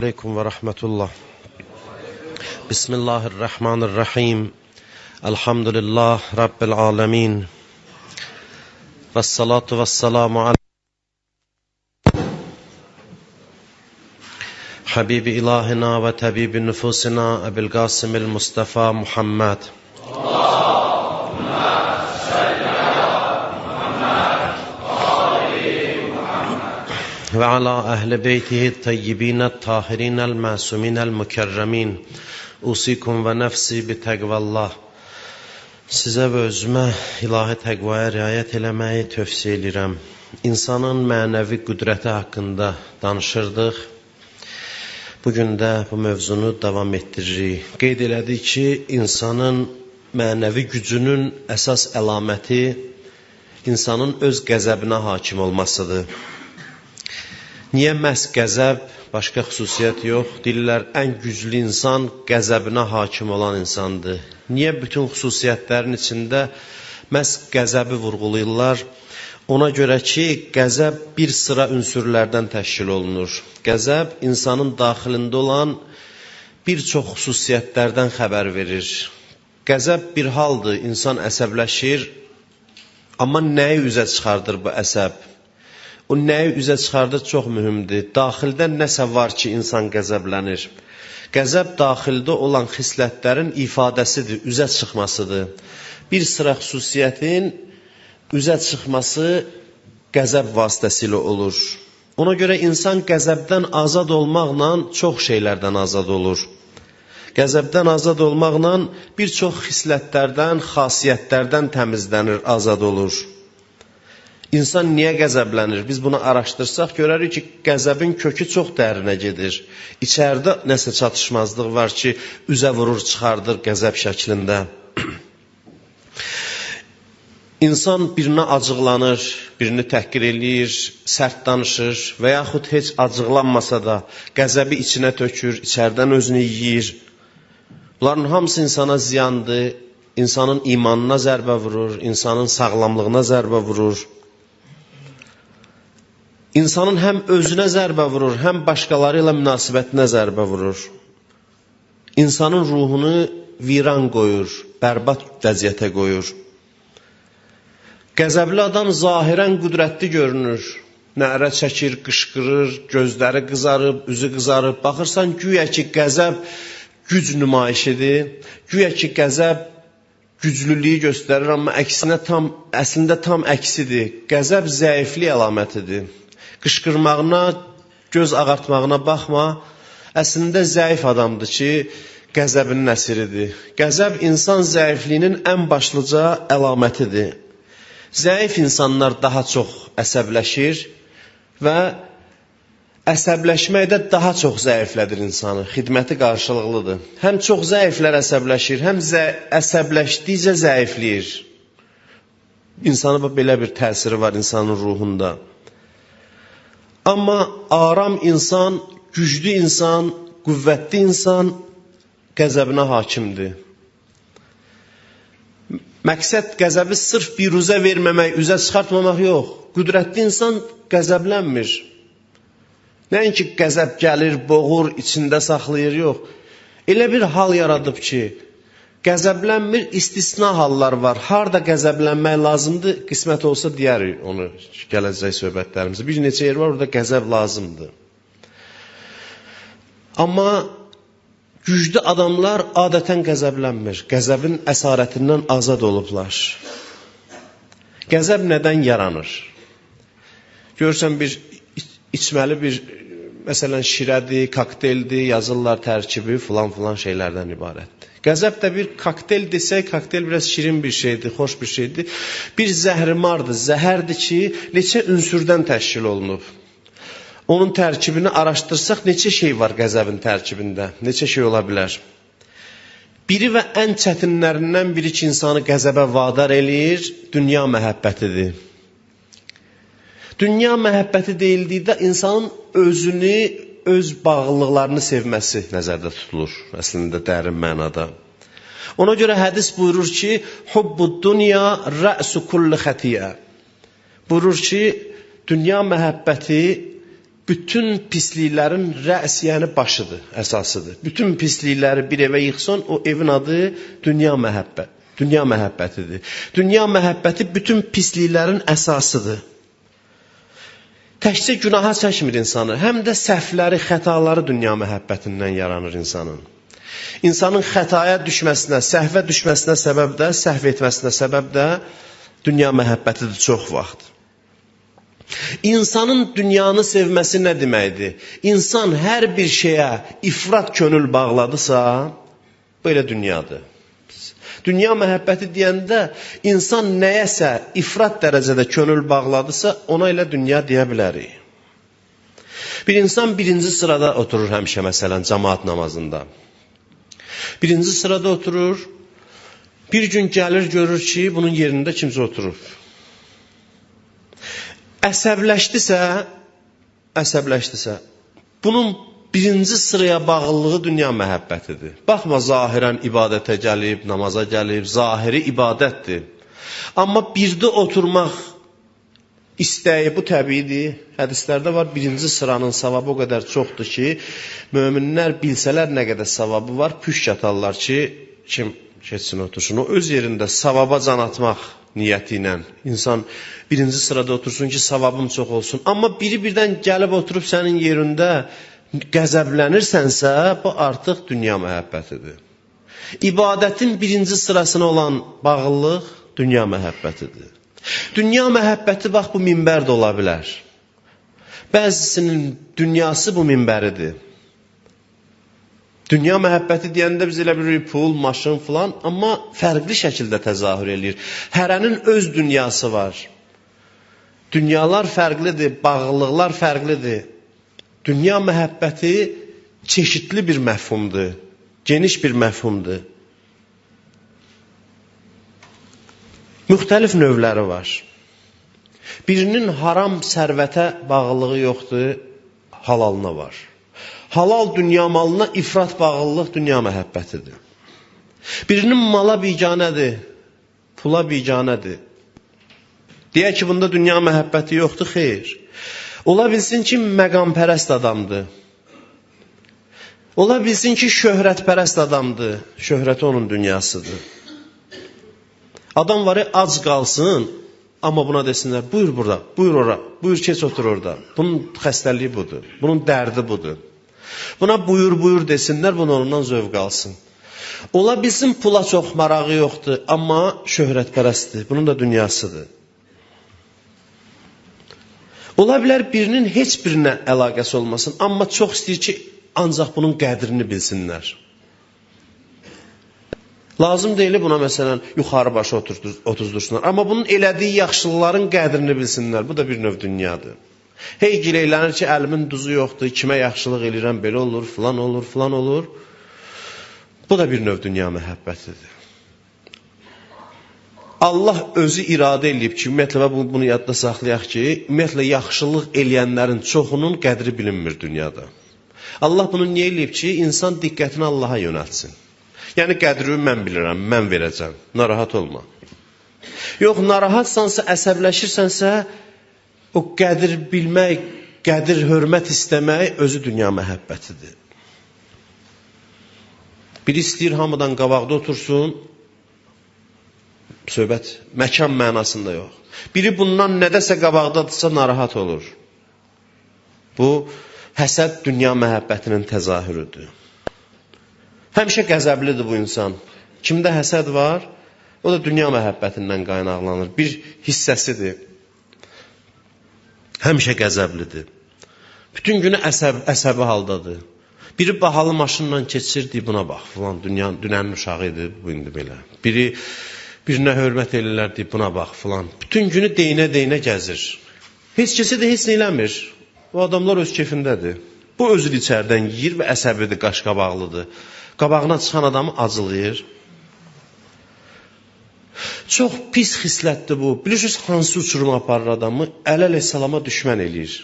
عليكم ورحمة الله. بسم الله الرحمن الرحيم. الحمد لله رب العالمين، والصلاة والسلام على حبيب إلهنا وطبيب نفوسنا أبي القاسم المصطفى محمد وعلى أهل بيته الطيبين الطاهرين المعصومين المكرمين. أوصيكم ونفسي بتقوى الله. Sizə və özümə ilahi təqvaya riayət eləməyi tövsiyə edirəm. İnsanın mənəvi qüdrəti haqqında danışırdıq. Bugün də bu mövzunu davam etdiririk. Qeyd elədik ki, insanın mənəvi gücünün əsas əlaməti insanın öz qəzəbinə hakim olmasıdır. Niyə məhz qəzəb, başqa xüsusiyyət yox? Deyirlər, ən güclü insan qəzəbinə hakim olan insandır. Niyə bütün xüsusiyyətlərin içində məhz qəzəbi vurğulayırlar? Ona görə ki, qəzəb bir sıra ünsürlərdən təşkil olunur. Qəzəb insanın daxilində olan bir çox xüsusiyyətlərdən xəbər verir. Qəzəb bir haldır, insan əsəbləşir, amma nəyi üzə çıxardır bu əsəb? O nəyi üzə çıxardır çox mühümdür. Daxildə nəsə var ki, insan qəzəblənir. Qəzəb daxildə olan xislətlərin ifadəsidir, üzə çıxmasıdır. Bir sıra xüsusiyyətin üzə çıxması qəzəb vasitəsilə olur. Ona görə insan qəzəbdən azad olmaqla çox şeylərdən azad olur. Qəzəbdən azad olmaqla bir çox xislətlərdən, xasiyyətlərdən təmizlənir, azad olur. İnsan niyə qəzəblənir? Biz bunu araşdırsaq görərik ki, qəzəbin kökü çox dərinə gedir. İçəridə nəsə çatışmazlıq var ki, üzə vurur, çıxardır qəzəb şəklində. İnsan birinə acıqlanır, birini təhqir eləyir, sərt danışır və yaxud heç acıqlanmasa da qəzəbi içinə tökür, içərdən özünü yeyir. Bunların hamısı insana ziyandır, insanın imanına zərbə vurur, insanın sağlamlığına zərbə vurur. İnsanın həm özünə zərbə vurur, həm başqaları ilə münasibətinə zərbə vurur. İnsanın ruhunu viran qoyur, bərbad vəziyyətə qoyur. Qəzəbli adam zahirən qüdrətli görünür. Nərə çəkir, qışqırır, gözləri qızarıb, üzü qızarıb. Baxırsan, güya ki, qəzəb güc nümayişidir. Güya ki, qəzəb güclülüyü göstərir, amma əksinə əslində tam əksidir. Qəzəb zəiflik əlamətidir. Qışqırmağına, göz ağartmağına baxma, əslində zəif adamdır ki, qəzəbinin əsiridir. Qəzəb insan zəifliyinin ən başlıca əlamətidir. Zəif insanlar daha çox əsəbləşir və əsəbləşməkdə daha çox zəiflədir insanı. Xidməti qarşılıqlıdır. Həm çox zəiflər əsəbləşir, həm əsəbləşdikcə zəifləyir. İnsanın belə bir təsiri var insanın ruhunda. Amma aram insan, güclü insan, qüvvətli insan qəzəbinə hakimdir. Məqsəd qəzəbi sırf bir üzə verməmək, üzə çıxartmamaq yox. Qüdrətli insan qəzəblənmir. Nəinki qəzəb gəlir, boğur, içində saxlayır, yox. Elə bir hal yaradıb ki, qəzəblənmir, istisna hallar var. Harada qəzəblənmək lazımdır, qismət olsa deyərik onu, gələcək söhbətlərimizdə. Bir neçə yer var, orada qəzəb lazımdır. Amma güclü adamlar adətən qəzəblənmir. Qəzəbin əsarətindən azad olublar. Qəzəb nədən yaranır? Görürsən, bir içməli bir, məsələn, şirədir, kokteyldir, yazırlar tərkibi, filan şeylərdən ibarətdir. Qəzəb də bir kokteyl desək, kokteyl biraz şirin bir şeydir, xoş bir şeydir. Bir zəhrimardır, zəhərdir ki, neçə ünsürdən təşkil olunub. Onun tərkibini araşdırsaq, neçə şey var qəzəbin tərkibində, neçə şey ola bilər. Biri və ən çətinlərindən biri ki, insanı qəzəbə vadar eləyir, dünya məhəbbətidir. Dünya məhəbbəti deyildikdə insanın özünü, öz bağlılıqlarını sevməsi nəzərdə tutulur, əslində dərin mənada. Ona görə hədis buyurur ki, hubbud dunya rə'su kulli xətiyyə. Buyurur ki, dünya məhəbbəti bütün pisliklərin rəs, yəni başıdır, əsasıdır. Bütün pislikləri bir evə yıxsan, o evin adı dünya məhəbbət. Dünya məhəbbətidir. Dünya məhəbbəti bütün pisliklərin əsasıdır. Təkcə günaha çəkmir insanı, həm də səhvləri, xətaları dünya məhəbbətindən yaranır insanın. İnsanın xətaya düşməsinə, səhvə düşməsinə səbəb də, səhv etməsinə səbəb də dünya məhəbbətidir çox vaxt. İnsanın dünyanı sevməsi nə deməkdir? İnsan hər bir şeyə ifrat könül bağladısa, belə dünyadır. Dünya məhəbbəti deyəndə insan nəyəsə ifrat dərəcədə könül bağladısa, ona elə dünya deyə bilərik. Bir insan birinci sırada oturur həmişə, məsələn, cəmaat namazında. Birinci sırada oturur, bir gün gəlir, görür ki, bunun yerində kimsə oturub. Əsəbləşdisə, bunun birinci sıraya bağlılığı dünya məhəbbətidir. Baxma, zahirən ibadətə gəlib, namaza gəlib, zahiri ibadətdir. Amma birdə oturmaq istəyi bu təbiidir. Hədislərdə var, birinci sıranın savabı o qədər çoxdur ki, möminlər bilsələr nə qədər savabı var, püşk atarlar ki, kim keçsin otursun. O öz yerində savaba can atmaq niyyəti ilə insan birinci sırada otursun ki, savabım çox olsun. Amma biri birdən gəlib oturub sənin yerində qəzəblənirsənsə, bu artıq dünya məhəbbətidir. İbadətin birinci sırasına olan bağlılıq dünya məhəbbətidir. Dünya məhəbbəti bax bu minbər də ola bilər. Bəzisinin dünyası bu minbəridir. Dünya məhəbbəti deyəndə biz elə bilirik pul, maşın filan, amma fərqli şəkildə təzahür edir. Hərənin öz dünyası var. Dünyalar fərqlidir, bağlılıqlar fərqlidir. Dünya məhəbbəti çeşidli bir məfhumdur, geniş bir məfhumdur. Müxtəlif növləri var. Birinin haram sərvətə bağlılığı yoxdur, halalına var. Halal dünya malına ifrat bağlılıq dünya məhəbbətidir. Birinin mala biganədir, pula biganədir. Deyək ki, bunda dünya məhəbbəti yoxdur, xeyr. Ola bilsin ki, məqampərəst adamdır. Ola bilsin ki, şöhrətpərəst adamdır. Şöhrəti onun dünyasıdır. Adam var, ac qalsın, amma buna desinlər, buyur burada, buyur ora, buyur keç otur orada. Bunun xəstəliyi budur, bunun dərdi budur. Buna buyur desinlər, bunu ondan zövq alsın. Ola bilsin, pula çox marağı yoxdur, amma şöhrətpərəstdir. Bunun da dünyasıdır. Ola bilər birinin heç birinə əlaqəsi olmasın, amma çox istəyir ki, ancaq bunun qədrini bilsinlər. Lazım deyil buna məsələn yuxarı başa otuzdursunlar, amma bunun elədiyi yaxşılıqların qədrini bilsinlər. Bu da bir növ dünyadır. Hey gileylənir ki, əlimin duzu yoxdur, kimə yaxşılıq eləyirəm, belə olur, filan olur, filan olur. Bu da bir növ dünya məhəbbətidir. Allah özü iradə eləyib ki, ümumiyyətlə bunu yadda saxlayaq ki, ümumiyyətlə yaxşılıq eləyənlərin çoxunun qədri bilinmir dünyada. Allah bunu niyə eləyib ki, insan diqqətini Allaha yönəltsin. Yəni qədrini mən bilirəm, mən verəcəm, narahat olma. Yox, narahatsansa, əsəbləşirsənsə, o qədir bilmək, qədir, hörmət istəmək özü dünya məhəbbətidir. Biri istəyir hamıdan qabaqda otursun, söhbət məkan mənasında yox. Biri bundan nədəsə qabaqdadırsa narahat olur. Bu, həsəd dünya məhəbbətinin təzahürüdür. Həmişə qəzəblidir bu insan. Kimdə həsəd var, o da dünya məhəbbətindən qaynaqlanır. Bir hissəsidir. Həmişə qəzəblidir. Bütün günü əsəbi haldadır. Biri bahalı maşınla keçir, deyir, buna bax, falan, dünənin uşağı idi, bu indi belə. Biri birinə hörmət elirlər, deyib, buna bax, filan. Bütün günü deyinə gəzir. Heç kəsə də heç eləmir. O adamlar öz keyfindədir. Bu özü içərdən yiyir və əsəbidir, qaşqabaqlıdır. Qabağına çıxan adamı acılayır. Çox pis xislətdir bu. Bilirsiniz, hansı uçuruma aparır adamı? Əl əleyhissalama düşmən eləyir.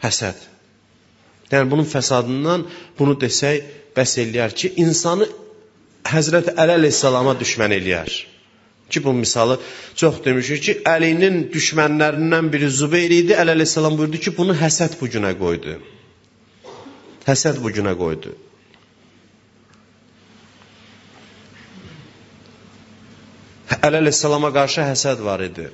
Həsəd. Yəni, bunun fəsadından bunu desək, bəs eləyər ki, insanı Həzrət Əli əleyhissalama düşmən eləyər. Ki, bu misalı çox demişik ki, Əlinin düşmənlərindən biri Zübeyir idi. Əli əleyhissalam buyurdu ki, bunu həsəd bucuna qoydu. Həsəd bucuna qoydu. Əli əleyhissalama qarşı həsəd var idi.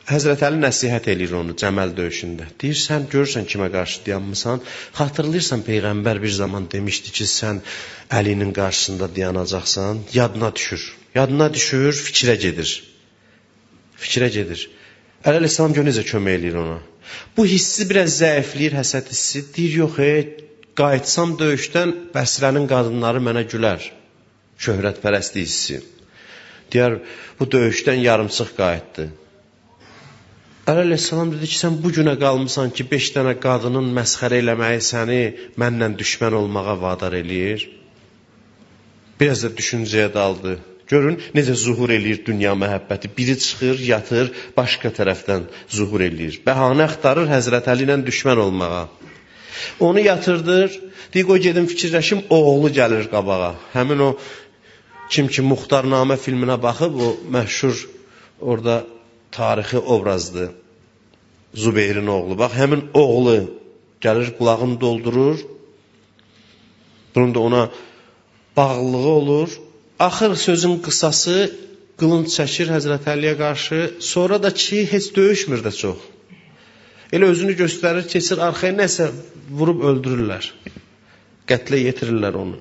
Həzrət Əli nəsihət eləyir onu Cəməl döyüşündə. Deyir, sən görürsən kimə qarşı dayanmısan? Xatırlayırsan, Peyğəmbər bir zaman demişdi ki, sən Əlinin qarşısında dayanacaqsan, yadına düşür. Yadına düşür, fikrə gedir. Fikrə gedir. Əli əleyhissalam gör necə kömək eləyir ona. Bu hissi biraz zəifləyir, həsəd hissi. Deyir, yox, qayıtsam döyüşdən Bəsrənin qadınları mənə gülər. Şöhrətpərəstlik hissi. Deyər, bu döyüşdən yarımçıq qayıtdı. Əli əleyhissalam dedi ki, sən bu günə qalmısan ki, 5 dənə qadının məsxərə eləməyi səni mənlə düşmən olmağa vadar eləyir. Biraz da düşüncəyə daldı. Görün, necə zuhur eləyir dünya məhəbbəti. Biri çıxır, yatır, başqa tərəfdən zuhur eləyir. Bəhanə axtarır Həzrət Əli ilə düşmən olmağa. Onu yatırdır, deyir, qoy gedim fikirləşim, oğlu gəlir qabağa. Həmin o, kim ki Muxtarnamə filminə baxıb, o məşhur orada tarixi obrazdır. Zübeyrin oğlu. Bax, həmin oğlu gəlir, qulağını doldurur. Bunun da ona bağlılığı olur. Axır sözün qısası qılınc çəkir Həzrət Əliyə qarşı. Sonra da ki, heç döyüşmür də çox. Elə özünü göstərir, keçir arxaya, nəsə vurub öldürürlər. Qətlə yetirirlər onu.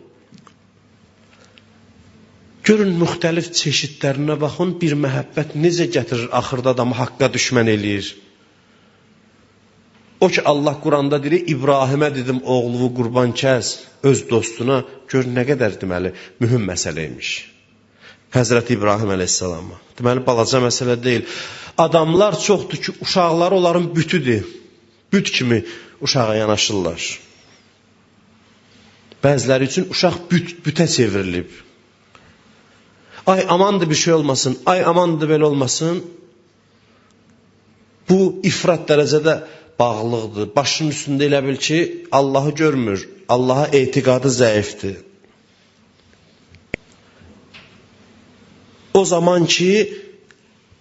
Görün, müxtəlif çeşidlərinə baxın, bir məhəbbət necə gətirir, axırda adamı haqqa düşmən eləyir. O ki, Allah Quranda deyir, İbrahimə dedim, oğluvu qurban kəs, öz dostuna, gör nə qədər deməli, mühüm məsələymiş. Həzrəti İbrahim əleyhissalama. Deməli, balaca məsələ deyil. Adamlar çoxdur ki, uşaqları onların bütüdür. Büt kimi uşağa yanaşırlar. Bəziləri üçün uşaq bütə çevrilib. Ay amandır bir şey olmasın, ay amandır belə olmasın. Bu ifrat dərəcədə bağlıqdır. Başının üstündə elə bil ki, Allahı görmür, Allaha etiqadı zəifdir. O zaman ki,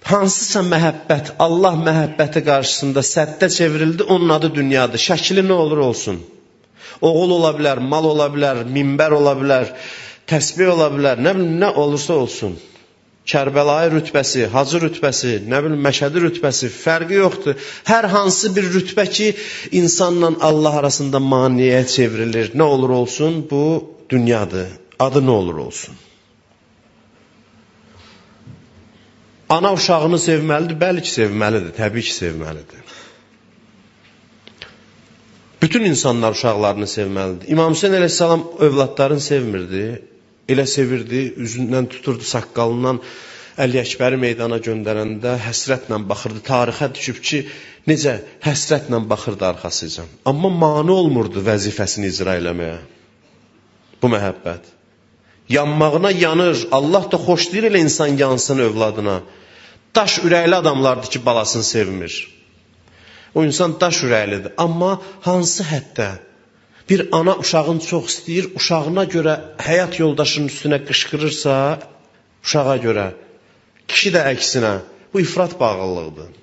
hansısa məhəbbət, Allah məhəbbəti qarşısında səddə çevrildi, onun adı dünyadır. Şəkili nə olur olsun. Oğul ola bilər, mal ola bilər, minbər ola bilər, təsbih ola bilər, nə olursa olsun. Kərbəlayı rütbəsi, hacı rütbəsi, Məşədi rütbəsi, fərqi yoxdur. Hər hansı bir rütbə ki, insanla Allah arasında maniyə çevrilir, nə olur olsun, bu dünyadır. Adı nə olur olsun. Ana uşağını sevməlidir, bəli ki, sevməlidir, təbii ki, sevməlidir. Bütün insanlar uşaqlarını sevməlidir. İmam Hüseyin əleyhissalam övladlarını sevmirdi. Elə sevirdi, üzündən tuturdu, saqqalından Əli Əkbəri meydana göndərəndə həsrətlə baxırdı. Tarixə düşüb ki, necə həsrətlə baxırdı arxasıcan. Amma mane olmurdu vəzifəsini icra eləməyə. Bu məhəbbət. Yanmağına yanır. Allah da xoşlayır elə insan yansın övladına. Daş ürəkli adamlardır ki, balasını sevmir. O insan daş ürəklidir. Amma hansı həddə? Bir ana uşağını çox istəyir, uşağına görə həyat yoldaşının üstünə qışqırırsa, uşağa görə, kişi də əksinə, bu ifrat bağlılıqdır.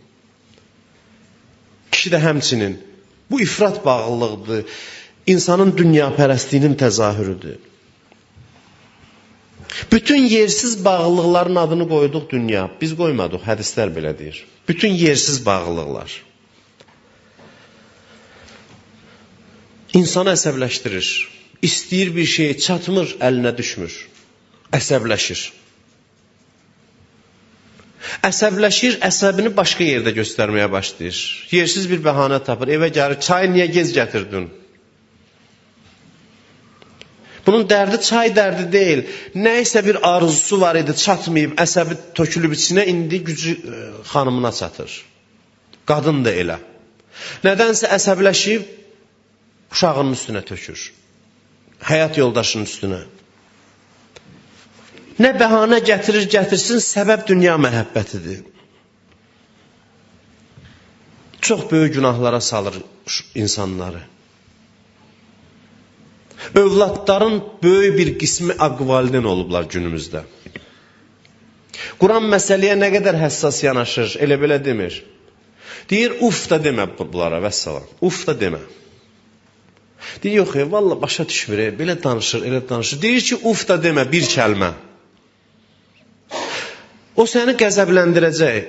Kişi də həmçinin, bu ifrat bağlılıqdır. İnsanın dünyapərəstliyinin təzahürüdür. Bütün yersiz bağlılıqların adını qoyduq dünya. Biz qoymadıq, hədislər belə deyir. Bütün yersiz bağlılıqlar. İnsanı əsəbləşdirir. İstəyir bir şey çatmır, əlinə düşmür. Əsəbləşir. Əsəbləşir, əsəbini başqa yerdə göstərməyə başlayır. Yersiz bir bəhanə tapır, evə gəlir, çayı niyə gec gətirdin? Bunun dərdi çay dərdi deyil. Nəysə bir arzusu var idi, çatmayıb, əsəbi tökülüb içinə, indi gücü xanımına çatır. Qadın da elə. Nədənsə əsəbləşib, uşağının üstünə tökür. Həyat yoldaşının üstünə. Nə bəhanə gətirir, gətirsin, səbəb dünya məhəbbətidir. Çox böyük günahlara salır insanları. Övladların böyük bir qismi aqvaliden olublar günümüzdə. Quran məsələyə nə qədər həssas yanaşır, elə belə demir. Deyir, uf da demə bunlara, vəssalam. Uf da demə. Deyir, yox, valla başa düşmür, belə danışır, elə danışır. Deyir ki, uf da demə, bir kəlmə. O səni qəzəbləndirəcək.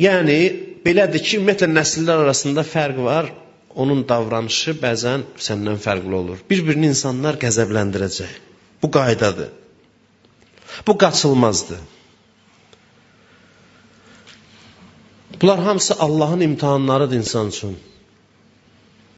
Yəni, belədir ki, ümumiyyətlə, nəsillər arasında fərq var. Onun davranışı bəzən səndən fərqli olur. Bir-birini insanlar qəzəbləndirəcək. Bu qaydadır. Bu qaçılmazdır. Bunlar hamısı Allahın imtihanlarıdır insan üçün.